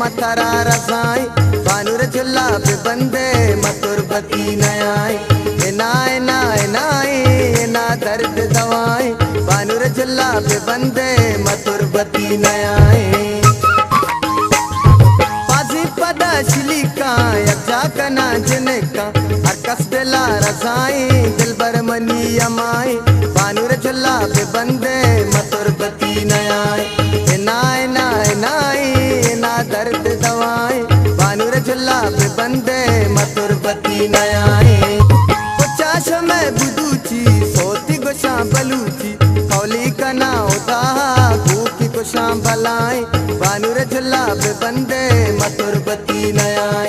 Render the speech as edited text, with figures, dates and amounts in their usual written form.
माथारा रसाई बानुर झुल्ला पे बंदे मतुरबती नयाई नाय नाय नाय ना दर्द दवाई बानुर झुल्ला पे बंदे मतुरबती नयाई पाजी पदा शिलिका यज्जा कना जिनका हर कसबेला रसाई दिल बर मनी अमाई बानुर झुल्ला पे बंदे मतुरबती नयाई नाय नाय नाय ना दर्द दवाई बानुर झुल्ला पे बंदे मतुरबती नयाई चाश में बुदूची सोती गोशा बलूची कौली कना उदा खूकी गोशा बलाई बानुर झुल्ला पे बंदे मतुरबती नयाई।